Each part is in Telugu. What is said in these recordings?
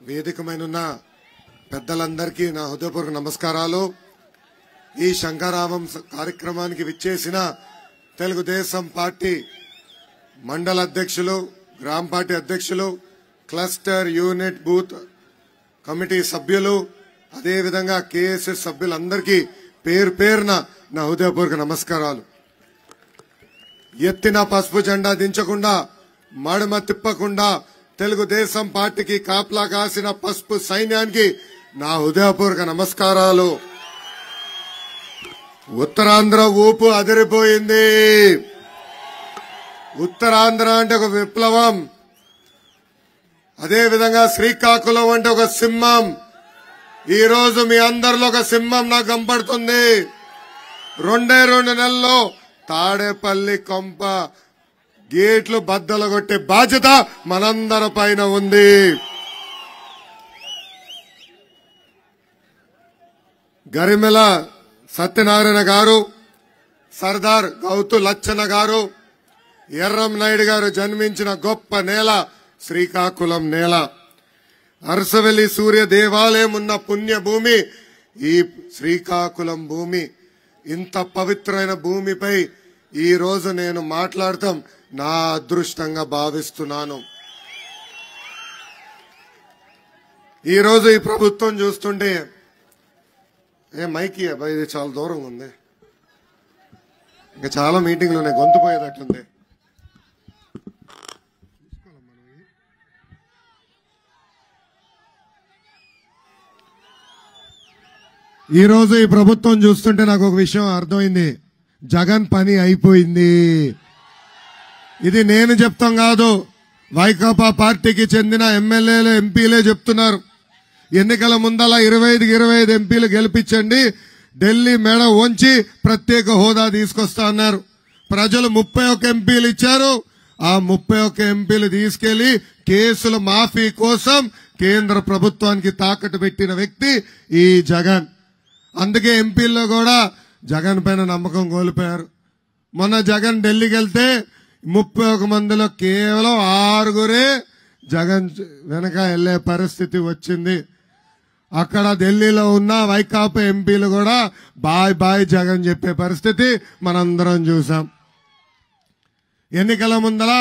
వేదికమైన పెద్దలందరికీ నా హృదయపూర్వక నమస్కారాలు. ఈ శంకరావం కార్యక్రమానికి విచ్చేసిన తెలుగుదేశం పార్టీ మండల అధ్యక్షులు, గ్రామ పార్టీ అధ్యక్షులు, క్లస్టర్ యూనిట్ బూత్ కమిటీ సభ్యులు, అదేవిధంగా కేఎస్ఎస్ సభ్యులందరికీ పేరు పేరున నా హృదయపూర్వక నమస్కారాలు. ఎత్తిన పసుపు జెండా దించకుండా, మడమ తిప్పకుండా తెలుగుదేశం పార్టీకి కాపలా కాసిన పసుపు సైన్యానికి నా హృదయపూర్వక నమస్కారాలు. ఉత్తరాంధ్ర ఊపు అదిరిపోయింది. ఉత్తరాంధ్ర అంటే ఒక విప్లవం, అదేవిధంగా శ్రీకాకుళం అంటే ఒక సింహం. ఈ రోజు మీ అందరిలో ఒక సింహం నాకు కనపడుతుంది. 2 నెలల్లో తాడేపల్లి కొంప గేట్లు బద్దలు కొట్టే బాధ్యత మనందరి పైన ఉంది. గరిమెల సత్యనారాయణ గారు, సర్దార్ గౌతు లచ్చన్న గారు, ఎర్రం నాయుడు గారు జన్మించిన గొప్ప నేల శ్రీకాకుళం నేల. అరసవెల్లి సూర్య దేవాలయం ఉన్న పుణ్యభూమి ఈ శ్రీకాకుళం భూమి. ఇంత పవిత్రమైన భూమిపై ఈ రోజు నేను మాట్లాడటం నా అదృష్టంగా భావిస్తున్నాను. ఈ రోజు ఈ ప్రభుత్వం చూస్తుంటే మైకి ఇది చాలా దూరంగా ఉంది, ఇంకా చాలా మీటింగ్లు ఉన్నాయి, గొంతు పోయేటట్లుంది. ఈ రోజు ఈ ప్రభుత్వం చూస్తుంటే నాకు ఒక విషయం అర్థమైంది. జగన్ పని అయిపోయింది. ఇది నేను చెప్తాం కాదు, వైకాపా పార్టీకి చెందిన ఎమ్మెల్యేలు, ఎంపీలే చెప్తున్నారు. ఎన్నికల ముందల 25 ఎంపీలు గెలిపించండి, ఢిల్లీ మెడ వంచి ప్రత్యేక హోదా తీసుకొస్తా అన్నారు. ప్రజలు 31 ఎంపీలు ఇచ్చారు. ఆ 31 ఎంపీలు తీసుకెళ్లి కేసుల మాఫీ కోసం కేంద్ర ప్రభుత్వానికి తాకట్టు పెట్టిన వ్యక్తి ఈ జగన్. అందుకే ఎంపీల్లో కూడా జగన్ పైన నమ్మకం కోల్పోయారు. మొన్న జగన్ ఢిల్లీకి వెళ్తే 31 మందిలో కేవలం 6 జగన్ వెనక వెళ్లే పరిస్థితి వచ్చింది. అక్కడ ఢిల్లీలో ఉన్న వైకాపా ఎంపీలు కూడా బాయ్ బాయ్ జగన్ చెప్పే పరిస్థితి మనందరం చూసాం. ఎన్నికల ముందల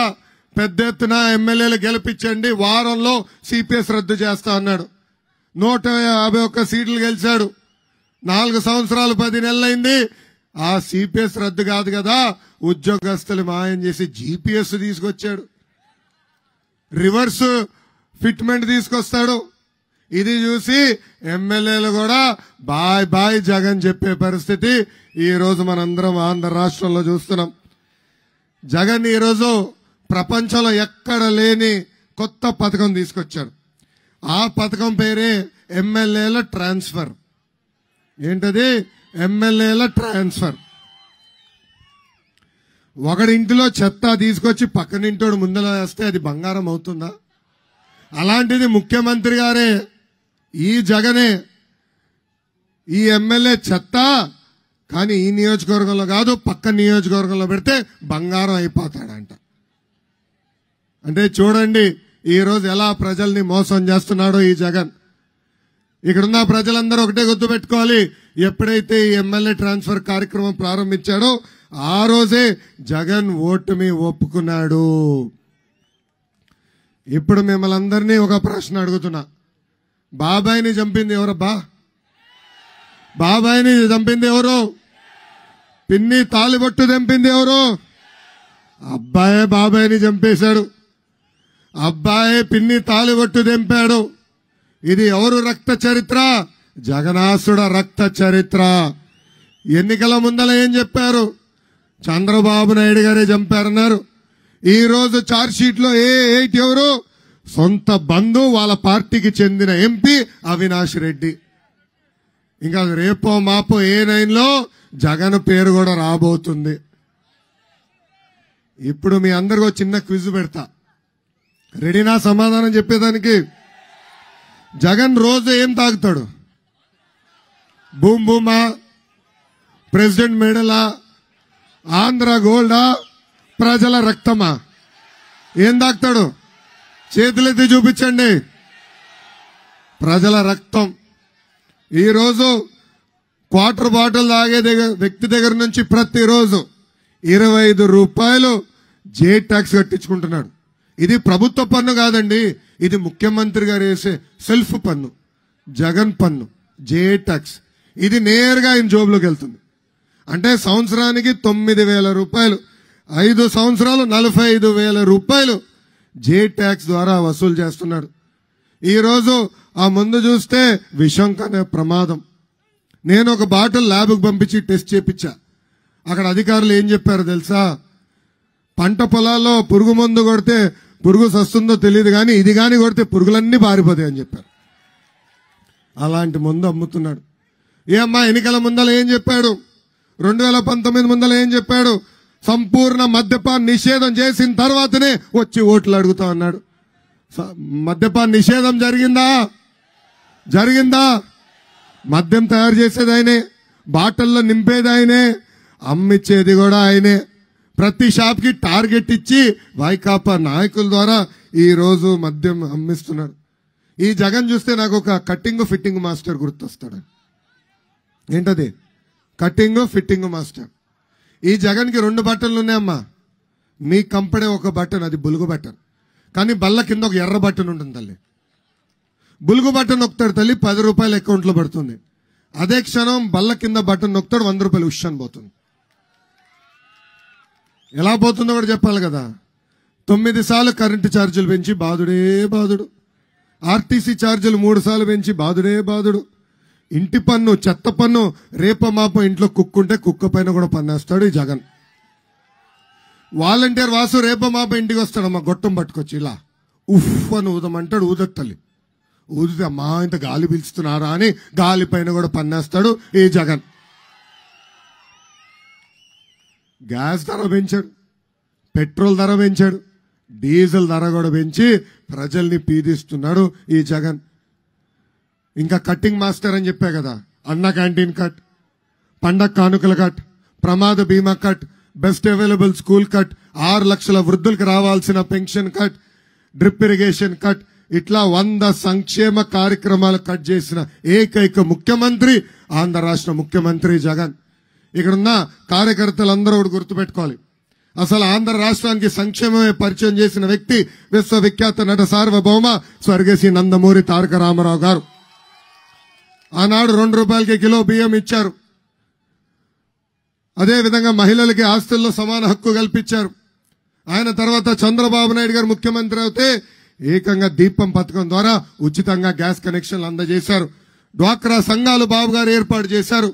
పెద్ద ఎత్తున ఎమ్మెల్యేలు గెలిపించండి, వారంలో సిపిఎస్ రద్దు చేస్తా అన్నాడు. 151 సీట్లు గెలిచాడు. 4 సంవత్సరాలు 10 నెలలైంది. ఆ సిపిఎస్ రద్దు కాదు కదా, ఉద్యోగస్తులు మాయం చేసి జీపీఎస్ తీసుకొచ్చాడు, రివర్స్ ఫిట్మెంట్ తీసుకొస్తాడు. ఇది చూసి ఎమ్మెల్యేలు కూడా బాయ్ బాయ్ జగన్ చెప్పే పరిస్థితి ఈ రోజు మనందరం ఆంధ్ర రాష్ట్రంలో చూస్తున్నాం. జగన్ ఈ రోజు ప్రపంచంలో ఎక్కడ లేని కొత్త పథకం తీసుకొచ్చాడు. ఆ పథకం పేరే ఎమ్మెల్యేల ట్రాన్స్ఫర్. ఏంటది? ఎమ్మెల్యేల ట్రాన్స్ఫర్. ఒకడింటిలో చెత్త తీసుకొచ్చి పక్కనింటోడు ముందర వేస్తే అది బంగారం అవుతుందా? అలాంటిది ముఖ్యమంత్రి గారే, ఈ జగనే ఈ ఎమ్మెల్యే చెత్త, కానీ ఈ నియోజకవర్గంలో కాదు పక్క నియోజకవర్గంలో పెడితే బంగారం అయిపోతాడంట. అంటే చూడండి ఈ రోజు ఎలా ప్రజల్ని మోసం చేస్తున్నాడో ఈ జగన్. ఇక్కడున్న ప్రజలందరూ ఒకటే గుర్తు పెట్టుకోవాలి, ఎప్పుడైతే ఈ ఎమ్మెల్యే ట్రాన్స్ఫర్ కార్యక్రమం ప్రారంభించాడో ఆ రోజే జగన్ ఓటుమి ఒప్పుకున్నాడు. ఇప్పుడు మిమ్మల్ని అందరినీ ఒక ప్రశ్న అడుగుతున్నా, బాబాయిని చంపింది ఎవరబ్బా? బాబాయిని చంపింది ఎవరు? పిన్ని తాలిబొట్టు చంపింది ఎవరు? అబ్బాయే బాబాయిని చంపేశాడు, అబ్బాయే పిన్ని తాలిబొట్టు తెంపాడు. ఇది ఎవరు రక్త చరిత్ర? జగనాసుడ రక్త చరిత్ర. ఎన్నికల ముందల ఏం చెప్పారు? చంద్రబాబు నాయుడు గారే చంపారన్నారు. ఈ రోజు ఛార్జ్ షీట్ లో ఎవరు? సొంత బంధు వాళ్ళ పార్టీకి చెందిన ఎంపీ అవినాష్ రెడ్డి. ఇంకా రేపో మాపో A9లో జగన్ పేరు కూడా రాబోతుంది. ఇప్పుడు మీ అందరికీ చిన్న క్విజ్ పెడతా, రెడీనా సమాధానం చెప్పేదానికి? జగన్ రోజు ఏం తాగుతాడు? బూమ్ బూమా, ప్రెసిడెంట్ మెడలా, ఆంధ్ర గోల్డా, ప్రజల రక్తమా? ఏం తాగుతాడు? చేతులెత్తి చూపించండి. ప్రజల రక్తం. ఈరోజు క్వార్టర్ బాటిల్ తాగే వ్యక్తి దగ్గర నుంచి ప్రతిరోజు 25 రూపాయలు జే ట్యాక్స్ కట్టించుకుంటున్నాడు. ఇది ప్రభుత్వ పన్ను కాదండి, ఇది ముఖ్యమంత్రి గారు వేసే సెల్ఫ్ పన్ను, జగన్ పన్ను, జే ట్యాక్స్. ఇది నేరుగా ఆయన జోబులోకి వెళ్తుంది. అంటే సంవత్సరానికి 9,000 రూపాయలు, 5 సంవత్సరాలు 45,000 రూపాయలు జే ట్యాక్స్ ద్వారా వసూలు చేస్తున్నాడు. ఈరోజు ఆ ముందు చూస్తే విషం కనే ప్రమాదం. నేను ఒక బాటిల్ ల్యాబ్కు పంపించి టెస్ట్ చేపించా. అక్కడ అధికారులు ఏం చెప్పారో తెలుసా? పంట పొలాల్లో పురుగు మందు కొడితే పురుగు సస్తుందో తెలియదు కానీ ఇది కానీ కొడితే పురుగులన్నీ పారిపోతాయి అని చెప్పారు. అలాంటి మందు అమ్ముతున్నాడు. ఏమ్మా ఎన్నికల ముందల ఏం చెప్పాడు? 2019 ముందల ఏం చెప్పాడు? సంపూర్ణ మద్యపాన్ నిషేధం చేసిన తర్వాతనే వచ్చి ఓట్లు అడుగుతా అన్నాడు. మద్యపాన్ నిషేధం జరిగిందా? మద్యం తయారు చేసేది ఆయనే, బాటల్లో నింపేది ఆయనే, అమ్మిచ్చేది కూడా ఆయనే. ప్రతి షాప్ కి టార్గెట్ ఇచ్చి వైకాపా నాయకుల ద్వారా ఈ రోజు మద్యం అమ్మిస్తున్నాడు. ఈ జగన్ చూస్తే నాకు ఒక కట్టింగ్ ఫిట్టింగ్ మాస్టర్ గుర్తొస్తాడు. ఏంటది? Cutting fitting master. ఈ జగన్ కి 2 బట్టలు ఉన్నాయమ్మా. మీ కంపెనీ ఒక బటన్, అది బులుగు బటన్. కానీ బల్ల కింద ఒక ఎర్ర బటన్ ఉంటుంది తల్లి. బులుగు బటన్ నొక్కుతాడు తల్లి, 10 రూపాయలు అకౌంట్లో పడుతుంది. అదే క్షణం బల్ల కింద బటన్ నొక్కుతాడు, 100 రూపాయలు ఉష్ పోతుంది. ఎలా పోతుందో కూడా చెప్పాలి కదా. 9 సార్లు కరెంటు ఛార్జీలు పెంచి బాధుడే బాధుడు. ఆర్టీసీ ఛార్జీలు 3 సార్లు పెంచి బాధుడే బాధుడు. ఇంటి పన్ను, చెత్త పన్ను, రేప మాప ఇంట్లో కుక్కుంటే కుక్క పైన కూడా పన్నేస్తాడు ఈ జగన్. వాలంటీర్ వాసు రేప మాప ఇంటికి వస్తాడమ్మా గొట్టం పట్టుకొచ్చి ఇలా ఉఫ్ అని ఊదమంటాడు. ఊదకు తల్లి, ఊదితే అమ్మా ఇంత గాలి పీల్చుతున్నారా అని గాలి పైన కూడా పన్నేస్తాడు ఈ జగన్. గ్యాస్ ధర పెంచాడు, పెట్రోల్ ధర పెంచాడు, డీజిల్ ధర కూడా పెంచి ప్రజల్ని పీడిస్తున్నాడు ఈ జగన్. ఇంకా కట్టింగ్ మాస్టర్ అని చెప్పా కదా, అన్న క్యాంటీన్ కట్, పండగ కానుకల కట్, ప్రమాద బీమా cut, best available school cut, 6 లక్షల వృద్ధులకు రావాల్సిన pension cut, drip irrigation cut, ఇట్లా 100 సంక్షేమ కార్యక్రమాలు కట్ చేసిన ఏకైక ముఖ్యమంత్రి ఆంధ్ర రాష్ట్ర ముఖ్యమంత్రి జగన్. ఇక్కడున్న కార్యకర్తలందరూ కూడా గుర్తుపెట్టుకోవాలి, అసలు ఆంధ్ర రాష్ట్రానికి సంక్షేమమే పరిచయం చేసిన వ్యక్తి విశ్వవిఖ్యాత నట సార్వభౌమ స్వర్గశ్రీ నందమూరి తారక రామారావు గారు. ఆనాడు 2 రూపాయలకి కిలో బియ్యం ఇచ్చారు. అదేవిధంగా మహిళలకి ఆస్తుల్లో సమాన హక్కు కల్పించారు. ఆయన తర్వాత చంద్రబాబు నాయుడు గారు ముఖ్యమంత్రి అయితే ఏకంగా దీపం పథకం ద్వారా ఉచితంగా గ్యాస్ కనెక్షన్లు అందజేశారు. డ్వాక్రా సంఘాలు బాబు గారు ఏర్పాటు చేశారు.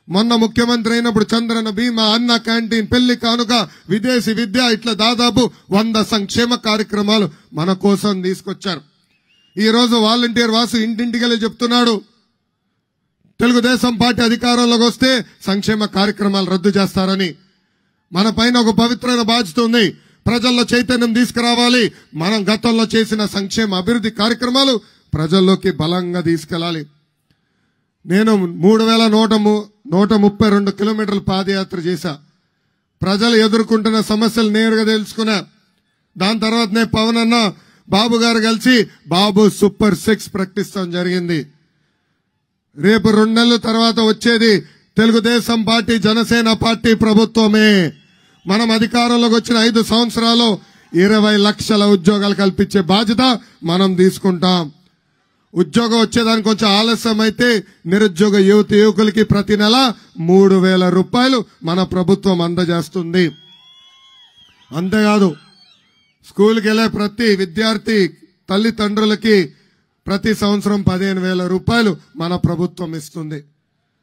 మొన్న ముఖ్యమంత్రి అయినప్పుడు చంద్రన బీమా, అన్న క్యాంటీన్, పెళ్లి కానుక, విదేశీ విద్య, ఇట్లా దాదాపు 100 సంక్షేమ కార్యక్రమాలు మన కోసం తీసుకొచ్చారు. ఈ రోజు వాలంటీర్ వాసు ఇంటింటికి వెళ్ళి చెప్తున్నాడు, తెలుగుదేశం పార్టీ అధికారంలోకి వస్తే సంక్షేమ కార్యక్రమాలు రద్దు చేస్తారని. మన పైన ఒక పవిత్రమైన బాధ్యత ఉంది, ప్రజల్లో చైతన్యం తీసుకురావాలి. మనం గతంలో చేసిన సంక్షేమ అభివృద్ధి కార్యక్రమాలు ప్రజల్లోకి బలంగా తీసుకెళ్లాలి. నేను 3,132 కిలోమీటర్లు పాదయాత్ర చేశా. ప్రజలు ఎదుర్కొంటున్న సమస్యలు నేరుగా తెలుసుకున్నా. దాని తర్వాతనే పవన్ అన్న బాబు గారు కలిసి బాబు సూపర్ 6 ప్రకటిస్తాం జరిగింది. రేపు 2 నెలల తర్వాత వచ్చేది తెలుగుదేశం పార్టీ, జనసేన పార్టీ ప్రభుత్వమే. మనం అధికారంలోకి వచ్చిన 5 సంవత్సరాలు 20 లక్షల ఉద్యోగాలు కల్పించే బాధ్యత మనం తీసుకుంటాం. ఉద్యోగం వచ్చేదానికి కొంచెం ఆలస్యం అయితే నిరుద్యోగ యువకులకి ప్రతి నెల 3,000 రూపాయలు మన ప్రభుత్వం అందజేస్తుంది. అంతేకాదు, స్కూల్కి వెళ్లే ప్రతి విద్యార్థి తల్లిదండ్రులకి ప్రతి సంవత్సరం 15,000 రూపాయలు మన ప్రభుత్వం ఇస్తుంది.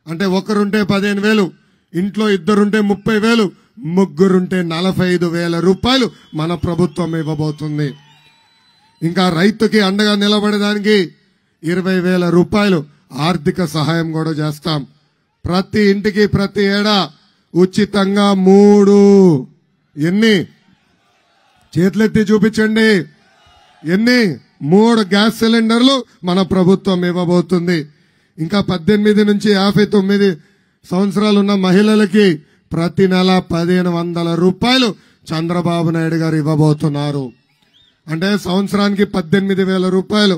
అంటే ఒకరుంటే 15,000, ఇంట్లో 2 30,000, 3 45,000 రూపాయలు మన ప్రభుత్వం ఇవ్వబోతుంది. ఇంకా రైతుకి అండగా నిలబడడానికి 20,000 రూపాయలు ఆర్థిక సహాయం కూడా చేస్తాం. ప్రతి ఇంటికి ప్రతి ఏడా ఉచితంగా 3 ఎన్ని చేతులెత్తి చూపించండి, ఎన్ని 3 గ్యాస్ సిలిండర్లు మన ప్రభుత్వం ఇవ్వబోతుంది. ఇంకా 18 నుంచి 59 సంవత్సరాలు ఉన్న మహిళలకి ప్రతి నెల 1,500 రూపాయలు చంద్రబాబు నాయుడు గారు ఇవ్వబోతున్నారు. అంటే సంవత్సరానికి 18,000 రూపాయలు.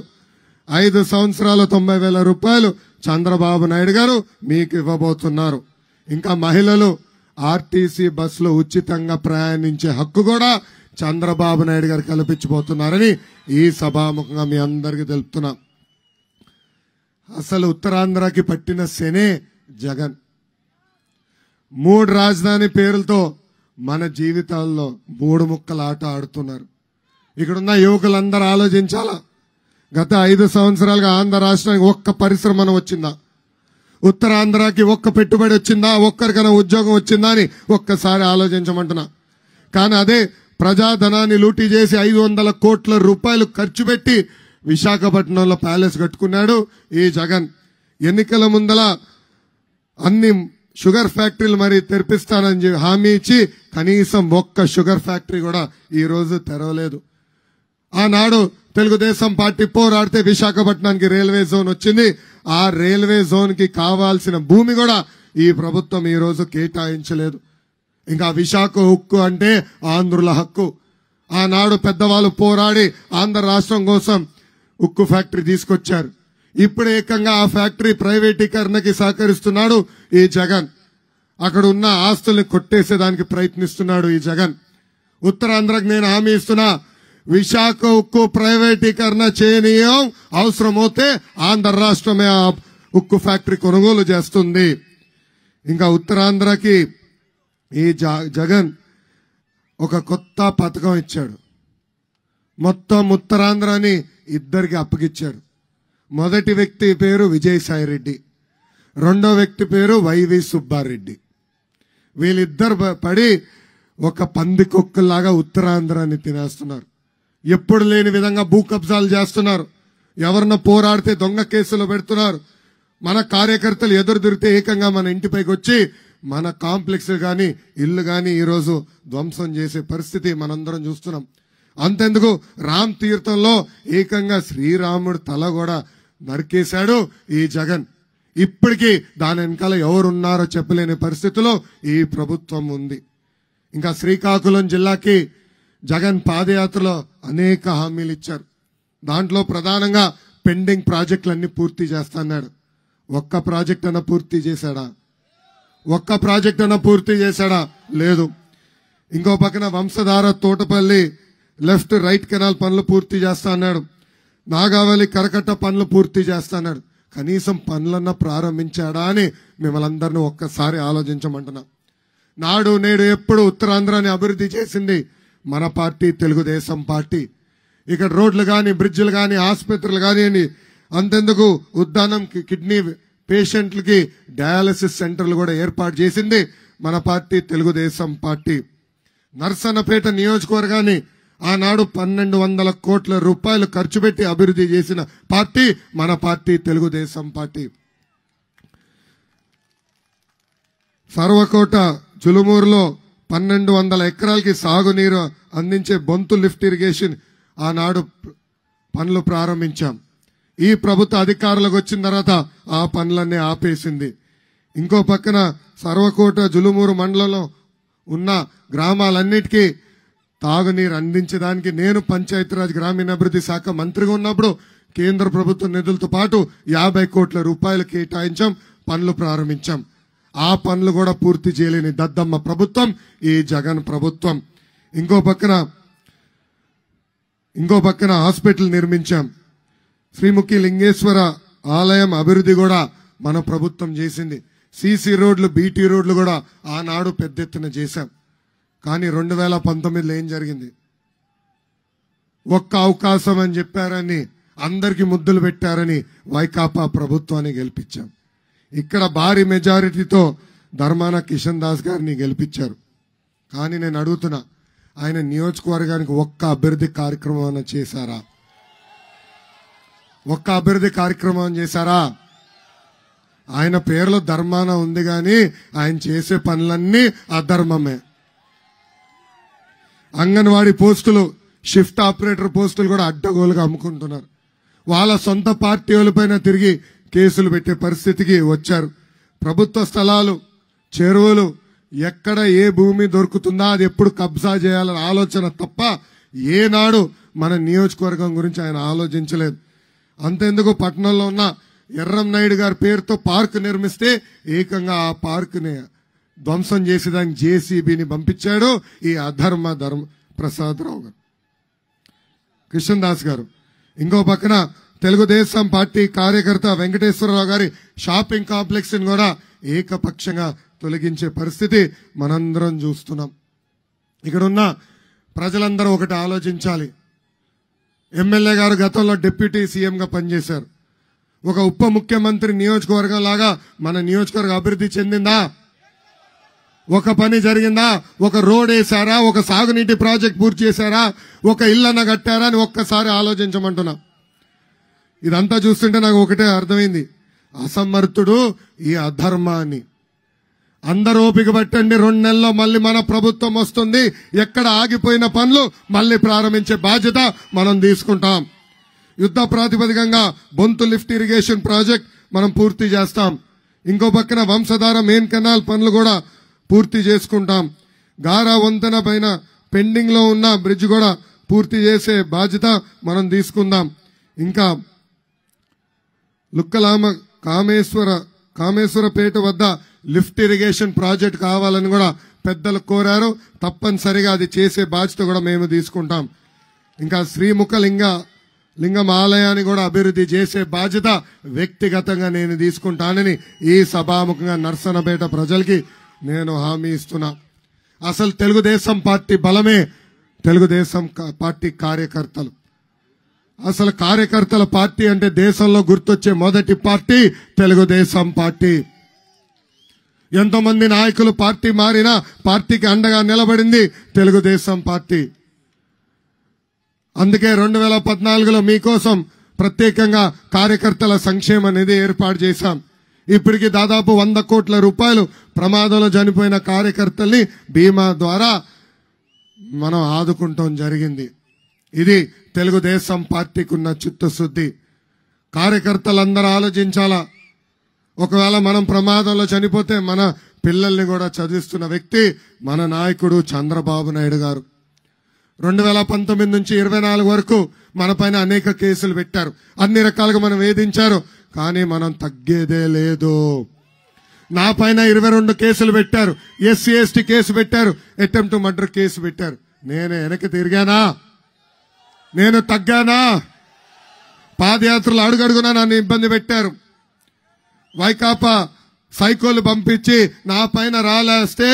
5 సంవత్సరాలు 90,000 రూపాయలు చంద్రబాబు నాయుడు గారు మీకు ఇవ్వబోతున్నారు. ఇంకా మహిళలు ఆర్టీసీ బస్సులో ఉచితంగా ప్రయాణించే హక్కు కూడా చంద్రబాబు నాయుడు గారు కల్పించబోతున్నారని ఈ సభాముఖంగా మీ అందరికీ తెలుపుతున్నా. అసలు ఉత్తరాంధ్రకి పట్టిన శనే జగన్. 3 రాజధాని పేరులతో మన జీవితాల్లో 3 ముక్కల ఆట ఆడుతున్నారు. ఇక్కడున్న యువకులందరూ ఆలోచించాలా. గత 5 సంవత్సరాలుగా ఆంధ్ర రాష్ట్రానికి ఒక్క పరిశ్రమ వచ్చిందా? ఉత్తరాంధ్రకి ఒక్క పెట్టుబడి వచ్చిందా? ఒక్కరికైనా ఉద్యోగం వచ్చిందా అని ఒక్కసారి ఆలోచించమంటున్నా. కానీ అదే ప్రజాధనాన్ని లూటీ చేసి 500 కోట్ల రూపాయలు ఖర్చు పెట్టి విశాఖపట్నంలో ప్యాలెస్ కట్టుకున్నాడు ఈ జగన్. ఎన్నికల ముందల అన్ని షుగర్ ఫ్యాక్టరీలు మరి తెరిపిస్తానని హామీ ఇచ్చి కనీసం ఒక్క షుగర్ ఫ్యాక్టరీ కూడా ఈ రోజు తెరవలేదు. ఆనాడు తెలుగుదేశం పార్టీ పోరాడితే విశాఖపట్నానికి రైల్వే జోన్ వచ్చింది. ఆ రైల్వే జోన్ కి కావాల్సిన భూమి కూడా ఈ ప్రభుత్వం ఈ రోజు కేటాయించలేదు. ఇంకా విశాఖ ఉక్కు అంటే ఆంధ్రుల హక్కు. ఆనాడు పెద్దవాళ్ళు పోరాడి ఆంధ్ర రాష్ట్రం కోసం ఉక్కు ఫ్యాక్టరీ తీసుకొచ్చారు. ఇప్పుడు ఏకంగా ఆ ఫ్యాక్టరీ ప్రైవేటీకరణకి సహకరిస్తున్నాడు ఈ జగన్. అక్కడ ఉన్న ఆస్తుల్ని కొట్టేసేదానికి ప్రయత్నిస్తున్నాడు ఈ జగన్. ఉత్తరాంధ్రకు నేను హామీ ఇస్తున్నా, విశాఖ ఉక్కు ప్రైవేటీకరణ చేయనీయం. అవసరమైతే ఆంధ్ర రాష్ట్రమే ఆ ఉక్కు ఫ్యాక్టరీ కొనుగోలు చేస్తుంది. ఇంకా ఉత్తరాంధ్రకి ఈ జగన్ ఒక కొత్త పథకం ఇచ్చాడు. మొత్తం ఉత్తరాంధ్రని ఇద్దరికి అప్పగిచ్చాడు. మొదటి వ్యక్తి పేరు విజయసాయిరెడ్డి, రెండో వ్యక్తి పేరు వైవి సుబ్బారెడ్డి. వీళ్ళిద్దరు పడి ఒక పందికొక్కులాగా ఉత్తరాంధ్రాన్ని తినేస్తున్నారు. ఎప్పుడు లేని విధంగా భూ కబ్జాలు చేస్తున్నారు. ఎవరన్నా పోరాడితే దొంగ కేసులు పెడుతున్నారు. మన కార్యకర్తలు ఎదురు దొరికితే ఏకంగా మన ఇంటిపైకి వచ్చి మన కాంప్లెక్స్ గాని ఇల్లు గాని ఈరోజు ధ్వంసం చేసే పరిస్థితి మనందరం చూస్తున్నాం. అంతెందుకు, రామ్ తీర్థంలో ఏకంగా శ్రీరాముడు తల కూడా నరికేశాడు ఈ జగన్. ఇప్పటికీ దాని వెనకాల ఎవరున్నారో చెప్పలేని పరిస్థితిలో ఈ ప్రభుత్వం ఉంది. ఇంకా శ్రీకాకుళం జిల్లాకి జగన్ పాదయాత్రలో అనేక హామీలు ఇచ్చారు. దాంట్లో ప్రధానంగా పెండింగ్ ప్రాజెక్టులన్నీ పూర్తి చేస్తాడు. ఒక్క ప్రాజెక్ట్ అన్న పూర్తి చేశాడా? ఒక్క ప్రాజెక్ట్ అన్న పూర్తి చేశాడా? లేదు. ఇంకో పక్కన Vamsadhara Thotapalli left right canal పనులు పూర్తి చేస్తా అన్నాడు. నాగావళి కరకట్ట పనులు పూర్తి చేస్తా అన్నాడు. కనీసం పనులన్నా ప్రారంభించాడా అని మిమ్మల్ని అందరినీ ఒక్కసారి ఆలోచించమంటున్నా. నాడు నేడు ఎప్పుడు ఉత్తరాంధ్రాన్ని అభివృద్ధి చేసింది మన పార్టీ, తెలుగుదేశం పార్టీ. ఇక్కడ రోడ్లు కానీ, బ్రిడ్జిలు కానీ, ఆసుపత్రులు కానివ్వండి, అంతెందుకు ఉద్దానం కిడ్నీ పేషెంట్లకి డయాలసిస్ సెంటర్లు కూడా ఏర్పాటు చేసింది మన పార్టీ, తెలుగుదేశం పార్టీ. నర్సన్నపేట నియోజకవర్గాన్ని ఆనాడు 1200 కోట్ల రూపాయలు ఖర్చు పెట్టి అభివృద్ధి చేసిన పార్టీ మన పార్టీ, తెలుగుదేశం పార్టీ. సర్వకోట జులుమూరులో 1200 ఎకరాలకి సాగునీరు అందించే బొంతు లిఫ్ట్ ఇరిగేషన్ ఆనాడు పనులు ప్రారంభించాం. ఈ ప్రభుత్వ అధికారులకు వచ్చిన తర్వాత ఆ పనులన్నీ ఆపేసింది. ఇంకో పక్కన సర్వకోట జులుమూరు మండలంలో ఉన్న గ్రామాలన్నిటికీ తాగునీరు అందించడానికి నేను పంచాయతీరాజ్ గ్రామీణాభివృద్ధి శాఖ మంత్రిగా ఉన్నప్పుడు కేంద్ర ప్రభుత్వ నిధులతో పాటు 50 కోట్ల రూపాయలు కేటాయించాం, పనులు ప్రారంభించాం. ఆ పనులు కూడా పూర్తి చేయలేని దద్దమ్మ ప్రభుత్వం ఈ జగన్ ప్రభుత్వం. ఇంకో పక్కన హాస్పిటల్ నిర్మించాం. శ్రీముఖి లింగేశ్వర ఆలయం అభివృద్ధి కూడా మన ప్రభుత్వం చేసింది. సీసీ రోడ్లు, బీటీ రోడ్లు కూడా ఆనాడు పెద్ద ఎత్తున చేశాం. కానీ 2019లో ఏం జరిగింది? ఒక్క అవకాశం అని చెప్పారని, అందరికి ముద్దులు పెట్టారని వైకాపా ప్రభుత్వాన్ని గెలిపించాం. ఇక్కడ భారీ మెజారిటీతో ధర్మాన కిషన్ దాస్ గారిని గెలిపించారు. కానీ నేను అడుగుతున్నా, ఆయన నియోజకవర్గానికి ఒక్క అభివృద్ధి కార్యక్రమం చేశారా? ఒక్క అభివృద్ధి కార్యక్రమం చేశారా? ఆయన పేరులో ధర్మాన ఉంది కానీ ఆయన చేసే పనులన్నీ అధర్మమే. అంగన్వాడీ పోస్టులు, షిఫ్ట్ ఆపరేటర్ పోస్టులు కూడా అడ్డగోలుగా అమ్ముకుంటున్నారు. వాళ్ళ సొంత పార్టీ వాళ్ళపైన తిరిగి కేసులు పెట్టే పరిస్థితికి వచ్చారు. ప్రభుత్వ స్థలాలు, చెరువులు, ఎక్కడ ఏ భూమి దొరుకుతుందా అది ఎప్పుడు కబ్జా చేయాలన్న ఆలోచన తప్ప ఏనాడు మన నియోజకవర్గం గురించి ఆయన ఆలోచించలేదు. అంతెందుకు పట్టణంలో ఉన్న ఎర్రం నాయుడు గారి పేరుతో పార్క్ నిర్మిస్తే ఏకంగా ఆ పార్క్ని ధ్వంసం చేసేదానికి జేసీబీని పంపించాడు ఈ అధర్మ ప్రసాదరావు గారు, కృష్ణన్ దాస్ గారు. ఇంకో పక్కన తెలుగుదేశం పార్టీ కార్యకర్త వెంకటేశ్వరరావు గారి షాపింగ్ కాంప్లెక్స్ ని కూడా ఏకపక్షంగా తొలగించే పరిస్థితి మనందరం చూస్తున్నాం. ఇక్కడున్న ప్రజలందరూ ఒకటి ఆలోచించాలి. ఎమ్మెల్యే గారు గతంలో డిప్యూటీ సీఎంగా పనిచేశారు. ఒక ఉప ముఖ్యమంత్రి నియోజకవర్గం లాగా మన నియోజకవర్గం అభివృద్ధి చెందిందా? ఒక పని జరిగిందా? ఒక రోడ్ వేశారా? ఒక సాగునీటి ప్రాజెక్ట్ పూర్తి చేశారా? ఒక ఇళ్ళన్న కట్టారా అని ఒక్కసారి ఆలోచించమంటున్నా. ఇదంతా చూస్తుంటే నాకు ఒకటే అర్థమైంది, అసమర్థుడు ఈ అధర్మాన్ని. అందరూ ఓపిక పట్టండి, 2 నెలల్లో మళ్ళీ మన ప్రభుత్వం వస్తుంది. ఎక్కడ ఆగిపోయిన పనులు మళ్ళీ ప్రారంభించే బాధ్యత మనం తీసుకుంటాం. యుద్ధ ప్రాతిపదికంగా బొంతు లిఫ్ట్ ఇరిగేషన్ ప్రాజెక్ట్ మనం పూర్తి చేస్తాం. ఇంకో పక్కన వంశధార మెయిన్ కెనాల్ పనులు కూడా పూర్తి చేసుకుంటాం. గారా వంతెన పైన పెండింగ్ లో ఉన్న బ్రిడ్జ్ కూడా పూర్తి చేసే బాధ్యత మనం తీసుకుందాం. ఇంకా లుక్కలామ కామేశ్వరపేట వద్ద లిఫ్ట్ ఇరిగేషన్ ప్రాజెక్ట్ కావాలని కూడా పెద్దలు కోరారు. తప్పనిసరిగా అది చేసే బాధ్యత కూడా మేము తీసుకుంటాం. ఇంకా శ్రీముఖ లింగం ఆలయాన్ని కూడా అభివృద్ధి చేసే బాధ్యత వ్యక్తిగతంగా నేను తీసుకుంటానని ఈ సభాముఖంగా నర్సనపేట ప్రజలకి నేను హామీ ఇస్తున్నా. అసలు తెలుగుదేశం పార్టీ బలమే తెలుగుదేశం పార్టీ కార్యకర్తలు. అసలు కార్యకర్తల పార్టీ అంటే దేశంలో గుర్తొచ్చే మొదటి పార్టీ తెలుగుదేశం పార్టీ. ఎంతోమంది నాయకులు పార్టీ మారినా పార్టీకి అండగా నిలబడింది తెలుగుదేశం పార్టీ. అందుకే 2014లో మీకోసం ప్రత్యేకంగా కార్యకర్తల సంక్షేమ నిధి ఏర్పాటు చేశాం. ఇప్పటికి దాదాపు 100 కోట్ల రూపాయలు ప్రమాదంలో చనిపోయిన కార్యకర్తల్ని బీమా ద్వారా మనం ఆదుకుంటాం జరిగింది. ఇది తెలుగుదేశం పార్టీకి ఉన్న చిత్తశుద్ధి. కార్యకర్తలందరూ ఆలోచించాలా. ఒకవేళ మనం ప్రమాదంలో చనిపోతే మన పిల్లల్ని కూడా చదివిస్తున్న వ్యక్తి మన నాయకుడు చంద్రబాబు నాయుడు గారు. 2019 నుంచి 24 వరకు మన పైన అనేక కేసులు పెట్టారు, అన్ని రకాలుగా మనం వేధించారు, కానీ మనం తగ్గేదే లేదు. నా పైన 22 కేసులు పెట్టారు, ఎస్సీ ఎస్టీ కేసు పెట్టారు, అటెంప్ట్ మర్డర్ కేసు పెట్టారు. నేను వెనక్కి తిరిగానా? నేను తగ్గానా? పాదయాత్రలు అడుగడుగునా నన్ను ఇబ్బంది పెట్టారు. వైకాపా సైకోలు పంపించి నా పైన రాలేస్తే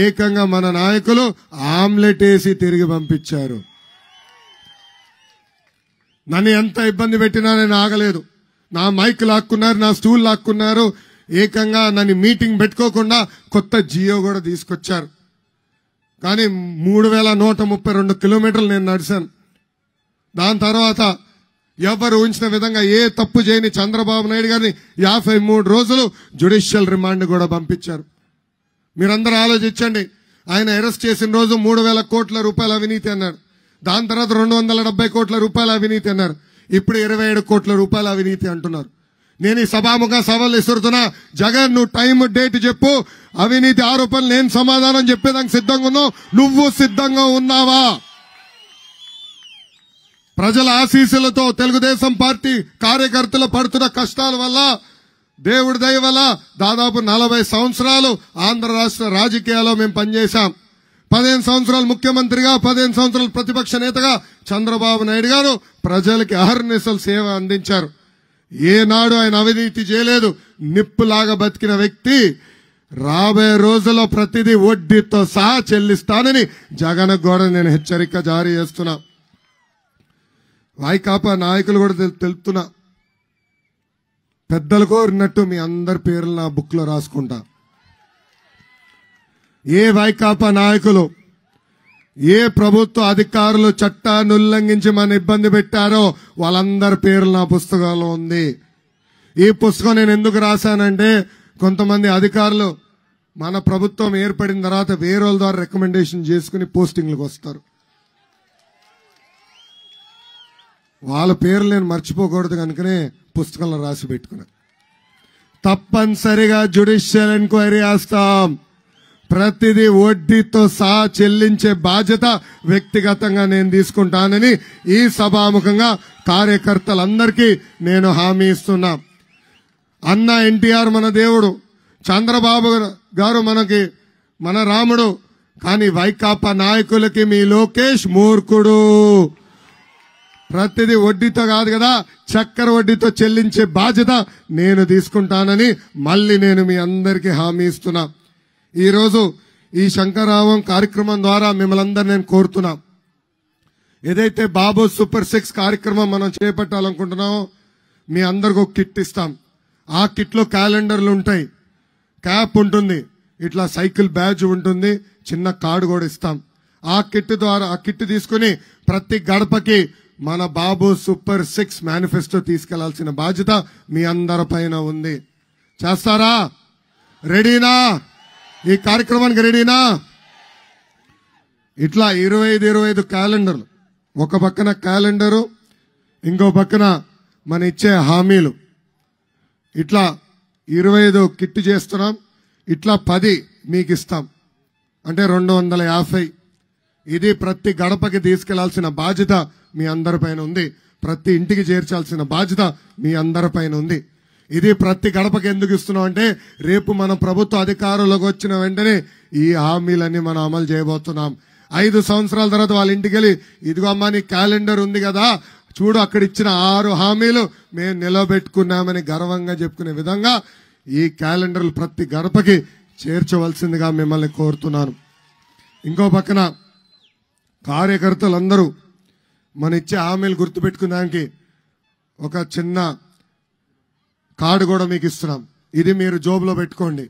ఏకంగా మన నాయకులు ఆమ్లెట్ వేసి తిరిగి పంపించారు. నన్ను ఎంత ఇబ్బంది పెట్టినా నేను ఆగలేదు. నా మైక్ లాక్కున్నారు, నా స్టూల్ లాక్కున్నారు, ఏకంగా నన్ను మీటింగ్ పెట్టుకోకుండా కొత్త జియో కూడా తీసుకొచ్చారు. కానీ 3132 కిలోమీటర్లు నేను నడిచాను. దాని తర్వాత ఎవరు ఊహించిన విధంగా ఏ తప్పు చేయని చంద్రబాబు నాయుడు గారిని 53 రోజులు జ్యుడిషియల్ రిమాండ్ కూడా పంపించారు. మీరందరూ ఆలోచించండి. ఆయన అరెస్ట్ చేసిన రోజు 3000 కోట్ల రూపాయల అవినీతి అన్నాడు. దాని తర్వాత 270 కోట్ల రూపాయల అవినీతి అన్నారు. ఇప్పుడు 27 కోట్ల రూపాయల అవినీతి అంటున్నారు. నేను ఈ సభాముఖ సవాల్ విసురుతున్నా, జగన్ నువ్వు టైం డేట్ చెప్పు, అవినీతి ఆరోపణలు నేను సమాధానం చెప్పేదానికి సిద్ధంగా ఉన్నావు. నువ్వు సిద్ధంగా ఉన్నావా? ప్రజల ఆశీస్సులతో తెలుగుదేశం పార్టీ కార్యకర్తలు పడుతున్న కష్టాల వల్ల, దేవుడి దయ వల్ల దాదాపు 40 సంవత్సరాలు ఆంధ్ర రాష్ట్ర రాజకీయాల్లో మేము పనిచేశాం. 15 సంవత్సరాలు ముఖ్యమంత్రిగా, 15 సంవత్సరాలు ప్రతిపక్ష నేతగా చంద్రబాబు నాయుడు గారు ప్రజలకి అహర్నిశలు సేవ అందించారు. ఏనాడు ఆయన అవినీతి చేయలేదు. నిప్పులాగా బతికిన వ్యక్తి. రాబోయే రోజుల్లో ప్రతిదీ వడ్డీతో సహా చెల్లిస్తానని జగన్ కూడా నేను హెచ్చరిక జారీ చేస్తున్నా. వైకాపా నాయకులు కూడా తెలుపుతున్నా, పెద్దలు కోరినట్టు మీ అందరి పేర్లు నా బుక్ లో రాసుకుంటా. ఏ వైకాపా నాయకులు, ఏ ప్రభుత్వ అధికారులు చట్టాన్ని ఉల్లంఘించి మన ఇబ్బంది పెట్టారో వాళ్ళందరి పేర్లు నా పుస్తకంలో ఉంది. ఈ పుస్తకం నేను ఎందుకు రాశానంటే, కొంతమంది అధికారులు మన ప్రభుత్వం ఏర్పడిన తర్వాత వేరే వాళ్ళ ద్వారా రికమెండేషన్ చేసుకుని పోస్టింగ్లకు వస్తారు. వాళ్ళ పేర్లు నేను మర్చిపోకూడదు కనుకనే పుస్తకంలో రాసి పెట్టుకున్నా. తప్పనిసరిగా జ్యుడిషియల్ ఎంక్వైరీ చేస్తాం. ప్రతిదీ వడ్డీతో సహా చెల్లించే బాధ్యత వ్యక్తిగతంగా నేను తీసుకుంటానని ఈ సభాముఖంగా కార్యకర్తలందరికీ నేను హామీ ఇస్తున్నా. అన్న ఎన్టీఆర్ మన దేవుడు, చంద్రబాబు గారు మన రాముడు, కానీ వైకాపా నాయకులకి మీ లోకేష్ మూర్ఖుడు. ప్రతిదీ వడ్డీతో కాదు కదా, చక్కెర వడ్డీతో చెల్లించే బాధ్యత నేను తీసుకుంటానని మళ్ళీ నేను మీ అందరికీ హామీ ఇస్తున్నా. ఈరోజు ఈ శంకరావం కార్యక్రమం ద్వారా మిమ్మల్ని అందరినీ నేను కోరుతున్నా, ఏదైతే బాబు సూపర్ 6 కార్యక్రమం మనం చేపట్టాలనుకుంటున్నామో మీ అందరికి ఒక కిట్ ఇస్తాం. ఆ కిట్ లో క్యాలెండర్లు ఉంటాయి, క్యాప్ ఉంటుంది, ఇట్లా సైకిల్ బ్యాడ్జ్ ఉంటుంది, చిన్న కార్డు కూడా ఇస్తాం. ఆ కిట్ తీసుకుని ప్రతి గడపకి మన బాబు సూపర్ 6 మేనిఫెస్టో తీసుకెళ్లాల్సిన బాధ్యత మీ అందరి పైన ఉంది. చేస్తారా? రెడీనా? ఈ కార్యక్రమానికి రెడీనా? ఇట్లా 25 క్యాలెండర్లు, ఒక పక్కన క్యాలెండరు, ఇంకో పక్కన మన ఇచ్చే హామీలు, ఇట్లా 25 కిట్ చేస్తున్నాం. ఇట్లా 10 మీకు ఇస్తాం, అంటే 250. ఇది ప్రతి గడపకి తీసుకెళ్లాల్సిన బాధ్యత మీ అందరిపైన ఉంది. ప్రతి ఇంటికి చేర్చాల్సిన బాధ్యత మీ అందరిపైన ఉంది. ఇది ప్రతి గడపకి ఎందుకు ఇస్తున్నాం అంటే, రేపు మన ప్రభుత్వ అధికారంలోకి వచ్చిన వెంటనే ఈ హామీలన్నీ మనం అమలు చేయబోతున్నాం. 5 సంవత్సరాల తర్వాత వాళ్ళ ఇంటికి వెళ్ళి, ఇదిగో అమ్మా నీ క్యాలెండర్ ఉంది కదా, చూడు అక్కడ ఇచ్చిన 6 హామీలు మేము నిలబెట్టుకున్నామని గర్వంగా చెప్పుకునే విధంగా ఈ క్యాలెండర్లు ప్రతి గడపకి చేర్చవలసిందిగా మిమ్మల్ని కోరుతున్నాను. ఇంకో పక్కన కార్యకర్తలందరూ మన ఇచ్చే హామీలు గుర్తుపెట్టుకున్నానికి ఒక చిన్న కార్డు కూడా మీకు ఇస్తున్నాం. ఇది మీరు జోబులో పెట్టుకోండి.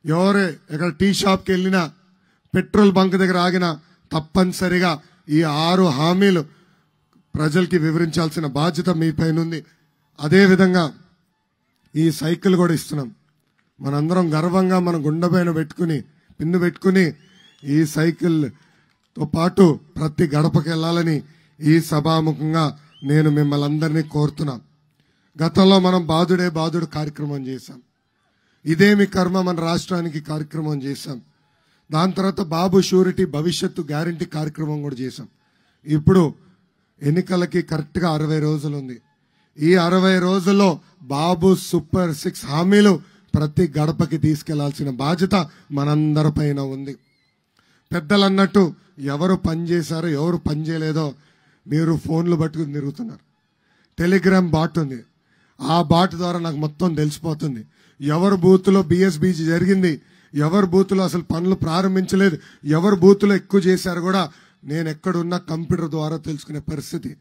ఎవరే ఎక్కడ టీ షాప్కి వెళ్ళినా, పెట్రోల్ బంక్ దగ్గర ఆగినా తప్పనిసరిగా ఈ 6 హామీలు ప్రజలకి వివరించాల్సిన బాధ్యత మీ పైన ఉంది. అదేవిధంగా ఈ సైకిల్ కూడా ఇస్తున్నాం. మనందరం గర్వంగా మన గుండె పైన పిన్ను పెట్టుకుని ఈ సైకిల్తో పాటు ప్రతి గడపకి వెళ్ళాలని ఈ సభాముఖంగా నేను మిమ్మల్ని అందరినీ కోరుతున్నా. గతంలో మనం బాదుడు కార్యక్రమం చేశాం. ఇదేమి కర్మ మన రాష్ట్రానికి కార్యక్రమం చేశాం. దాని తర్వాత బాబు షూరిటీ భవిష్యత్తు గ్యారంటీ కార్యక్రమం కూడా చేశాం. ఇప్పుడు ఎన్నికలకి కరెక్ట్ గా 60 రోజులు ఉంది. ఈ 60 రోజుల్లో బాబు సూపర్ 6 హామీలు ప్రతి గడపకి తీసుకెళ్లాల్సిన బాధ్యత మనందరి పైన ఉంది. పెద్దలు అన్నట్టు ఎవరు పని చేశారో ఎవరు పని చేయలేదో మీరు ఫోన్లు పట్టుకుని తిరుగుతున్నారు. టెలిగ్రామ్ బాట్ ఉంది, ఆ బాట్ ద్వారా నాకు మొత్తం తెలిసిపోతుంది. ఎవరు బూత్లో బిఎస్బీజీ జరిగింది, ఎవరు బూత్లో అసలు పనులు ప్రారంభించలేదు, ఎవరు బూత్లో ఎక్కువ చేశారు కూడా నేను ఎక్కడున్నా కంప్యూటర్ ద్వారా తెలుసుకునే పరిస్థితి.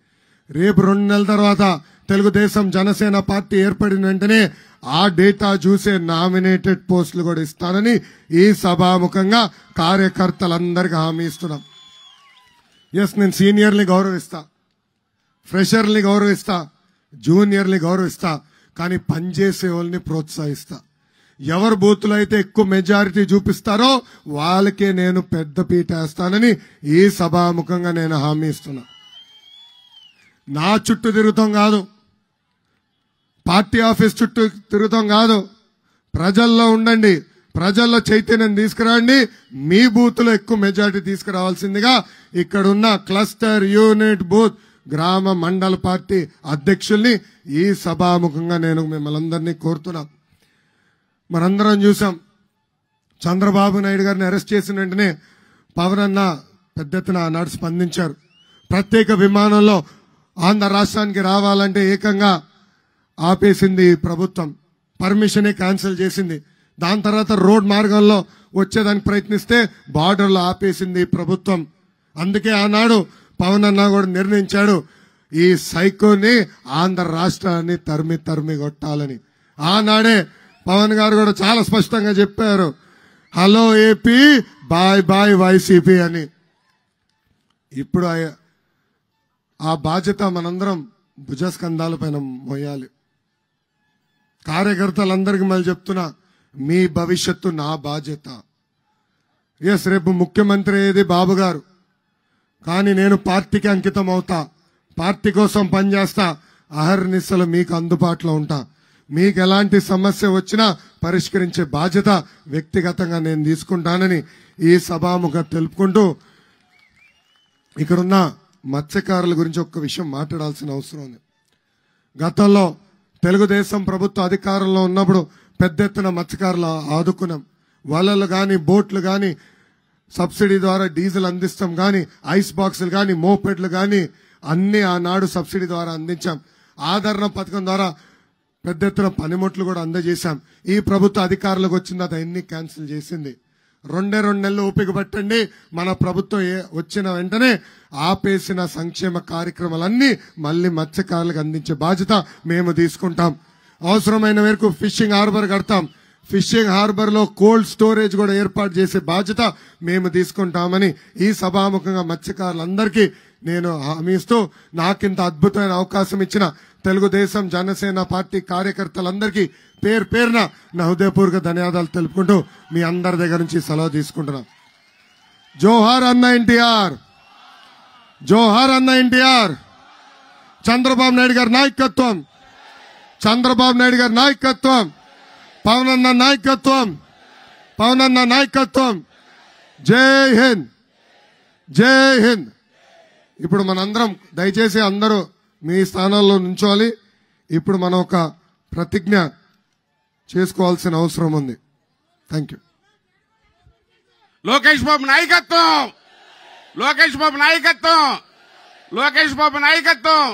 రేపు 2 నెలల తర్వాత తెలుగుదేశం జనసేన పార్టీ ఏర్పడిన వెంటనే ఆ డేటా చూసే నామినేటెడ్ పోస్టులు కూడా ఇస్తానని ఈ సభాముఖంగా కార్యకర్తలందరికీ హామీ ఇస్తున్నాం. ఎస్, నేను సీనియర్ని గౌరవిస్తా, ఫ్రెషర్ని గౌరవిస్తా, జూనియర్ని గౌరవిస్తా, కానీ పనిచేసే వాళ్ళని ప్రోత్సహిస్తా. ఎవరు బూత్లో అయితే ఎక్కువ మెజారిటీ చూపిస్తారో వాళ్ళకే నేను పెద్ద పీట వేస్తానని ఈ సభాముఖంగా నేను హామీ ఇస్తున్నా. నా చుట్టూ తిరుగుతాం కాదు, పార్టీ ఆఫీస్ చుట్టూ తిరుగుతాం కాదు, ప్రజల్లో ఉండండి, ప్రజల్లో చైతన్యం తీసుకురండి. మీ బూత్ లో ఎక్కువ మెజారిటీ తీసుకురావాల్సిందిగా ఇక్కడున్న క్లస్టర్, యూనిట్, బూత్, గ్రామ, మండల పార్టీ అధ్యక్షుల్ని ఈ సభాముఖంగా నేను మిమ్మల్ని అందరినీ కోరుతున్నా. మనందరం చూసాం, చంద్రబాబు నాయుడు గారిని అరెస్ట్ చేసిన వెంటనే పవన్ అన్న పెద్ద ఎత్తున ఆనాడు స్పందించారు. ప్రత్యేక విమానంలో ఆంధ్ర రాష్ట్రానికి రావాలంటే ఏకంగా ఆపేసింది ప్రభుత్వం, పర్మిషనే క్యాన్సిల్ చేసింది. దాని తర్వాత రోడ్ మార్గంలో వచ్చేదానికి ప్రయత్నిస్తే బార్డర్లో ఆపేసింది ప్రభుత్వం. అందుకే ఆనాడు పవన్ అన్న కూడా నిర్ణయించాడు, ఈ సైకోని ఆంధ్ర రాష్ట్రాన్ని తరిమి కొట్టాలని. ఆనాడే పవన్ గారు కూడా చాలా స్పష్టంగా చెప్పారు, hello AP, bye bye YCP అని. ఇప్పుడు ఆ బాధ్యత మనందరం భుజస్కంధాల పైన మోయాలి. కార్యకర్తలందరికీ మళ్ళీ చెప్తున్నా, మీ భవిష్యత్తు నా బాధ్యత. ఎస్, రేపు ముఖ్యమంత్రి అయ్యేది బాబు గారు, కానీ నేను పార్టీకి అంకితం అవుతా, పార్టీ కోసం పనిచేస్తా, అహర్నిశలు మీకు అందుబాటులో ఉంటా. మీకు ఎలాంటి సమస్య వచ్చినా పరిష్కరించే బాధ్యత వ్యక్తిగతంగా నేను తీసుకుంటానని ఈ సభాముఖ తెలుపుకుంటూ ఇక్కడున్న మత్స్యకారుల గురించి ఒక్క విషయం మాట్లాడాల్సిన అవసరం ఉంది. గతంలో తెలుగుదేశం ప్రభుత్వ అధికారంలో ఉన్నప్పుడు పెద్ద ఎత్తున మత్స్యకారులు ఆదుకున్నాం. వలలు గాని బోట్లు గాని సబ్సిడీ ద్వారా డీజిల్ అందిస్తాం గాని ఐస్ బాక్సులు గాని మోపెడ్లు గాని అన్ని ఆనాడు సబ్సిడీ ద్వారా అందించాం. ఆదరణ పథకం ద్వారా పెద్ద ఎత్తున పనిముట్లు కూడా అందజేశాం. ఈ ప్రభుత్వ అధికారులకు వచ్చింది అది అన్ని క్యాన్సిల్ చేసింది. 2 నెలలు ఓపిక పట్టండి. మన ప్రభుత్వం వచ్చిన వెంటనే ఆపేసిన సంక్షేమ కార్యక్రమాలన్నీ మళ్ళీ మత్స్యకారులకు అందించే బాధ్యత మేము తీసుకుంటాం. అవసరమైన మేరకు ఫిషింగ్ హార్బర్ కడతాం. ఫిషింగ్ హార్బర్ లో కోల్డ్ స్టోరేజ్ కూడా ఏర్పాటు చేసే బాధ్యత మేము తీసుకుంటామని ఈ సభాముఖంగా మత్స్యకారులందరికీ నేను హామీ ఇస్తూ నాకింత అద్భుతమైన అవకాశం ఇచ్చిన తెలుగుదేశం జనసేన పార్టీ కార్యకర్తలందరికీ పేరు పేరున నా హృదయపూర్వక ధన్యవాదాలు తెలుపుకుంటూ మీ అందరి దగ్గర నుంచి సెలవు తీసుకుంటున్నా. జోహార్ అన్న ఎన్టీఆర్, జోహార్ అన్న ఎన్టీఆర్. చంద్రబాబు నాయుడు గారి నాయకత్వం, చంద్రబాబు నాయుడు గారి నాయకత్వం, పవన్ అన్న నాయకత్వం, పవన్ అన్న నాయకత్వం. జై హింద్, జై హింద్. ఇప్పుడు మనందరం దయచేసి అందరూ మీ స్థానాల్లో నుంచోవాలి. ఇప్పుడు మనం ఒక ప్రతిజ్ఞ చేసుకోవాల్సిన అవసరం ఉంది. Thank you. లోకేష్ బాబు నాయకత్వం, లోకేష్ బాబు నాయకత్వం, లోకేష్ బాబు నాయకత్వం.